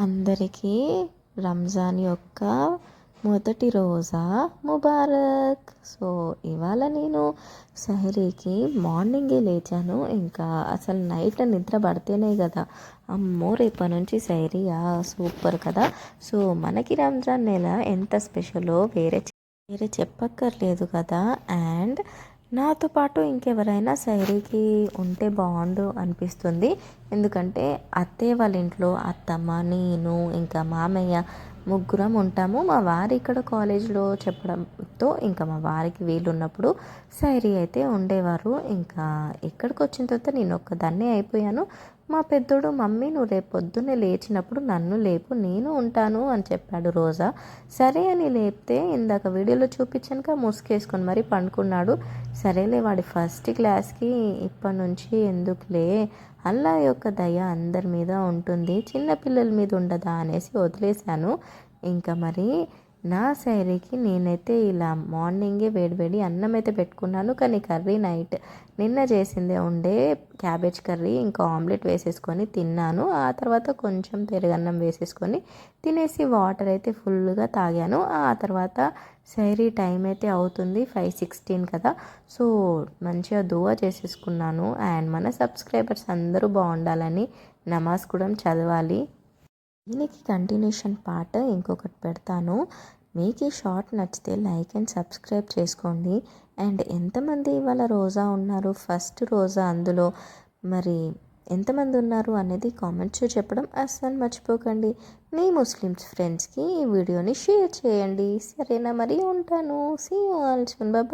అందరికీ రంజాన్ యొక్క మొదటి రోజా ముబారక్. సో ఇవాళ నేను సహరీకి మార్నింగే లేచాను. ఇంకా అసలు నైట్ నిద్ర పడితేనే కదా అమ్మో రేపటి నుంచి సహరీయా సూపర్ కదా. సో మనకి రంజాన్ నెల ఎంత స్పెషలో వేరే చెప్పక్కర్లేదు కదా. అండ్ నాతో పాటు ఇంకెవరైనా సైరీకి ఉంటే బాగుండు అనిపిస్తుంది. ఎందుకంటే అత్తయ్య వాళ్ళ ఇంట్లో అత్తమ్మ, నేను, ఇంకా మామయ్య ముగ్గురం ఉంటాము. మా వారు ఇక్కడ కాలేజ్లో చెప్పడంతో ఇంకా మా వారికి వీలున్నప్పుడు సైరీ అయితే ఉండేవారు. ఇంకా ఇక్కడికి వచ్చిన తర్వాత నేను ఒక్కదాన్నే అయిపోయాను. మా పెద్దోడు, మమ్మీ నువ్వు రేపు పొద్దున్నే లేచినప్పుడు నన్ను లేపు, నేను ఉంటాను అని చెప్పాడు రోజా. సరే అని లేపితే ఇందాక వీడియోలో చూపించానుక ముసుగేసుకొని మరి పండుకున్నాడు. సరేలే వాడి ఫస్ట్ క్లాస్కి ఇప్పటి నుంచి ఎందుకులే, అల్లా యొక్క దయ అందరి మీద ఉంటుంది, చిన్నపిల్లల మీద ఉండదా అనేసి వదిలేశాను. ఇంకా మరి నా సైరీకి నేనైతే ఇలా మార్నింగే వేడివేడి అన్నం అయితే పెట్టుకున్నాను. కానీ కర్రీ నైట్ నిన్న చేసిందే ఉండే క్యాబేజ్ కర్రీ, ఇంకా ఆమ్లెట్ వేసేసుకొని తిన్నాను. ఆ తర్వాత కొంచెం పెరుగన్నం వేసేసుకొని తినేసి వాటర్ అయితే ఫుల్గా తాగాను. ఆ తర్వాత సైరీ టైం అయితే అవుతుంది 5:16 కదా. సో మంచిగా దువా చేసేసుకున్నాను. అండ్ మన సబ్స్క్రైబర్స్ అందరూ బాగుండాలని నమాజ్ కూడా చదవాలి. దీనికి కంటిన్యూషన్ పార్ట్ ఇంకొకటి పెడతాను. మీకు ఈ షార్ట్ నచ్చితే లైక్ అండ్ సబ్స్క్రైబ్ చేసుకోండి. అండ్ ఎంతమంది ఇవాళ రోజా ఉన్నారు, ఫస్ట్ రోజా, అందులో మరి ఎంతమంది ఉన్నారు అనేది కామెంట్స్ చెప్పడం అస్సలు మర్చిపోకండి. మీ ముస్లిమ్స్ ఫ్రెండ్స్కి ఈ వీడియోని షేర్ చేయండి. సరేనా, మరి ఉంటాను. See you all soon. Bye.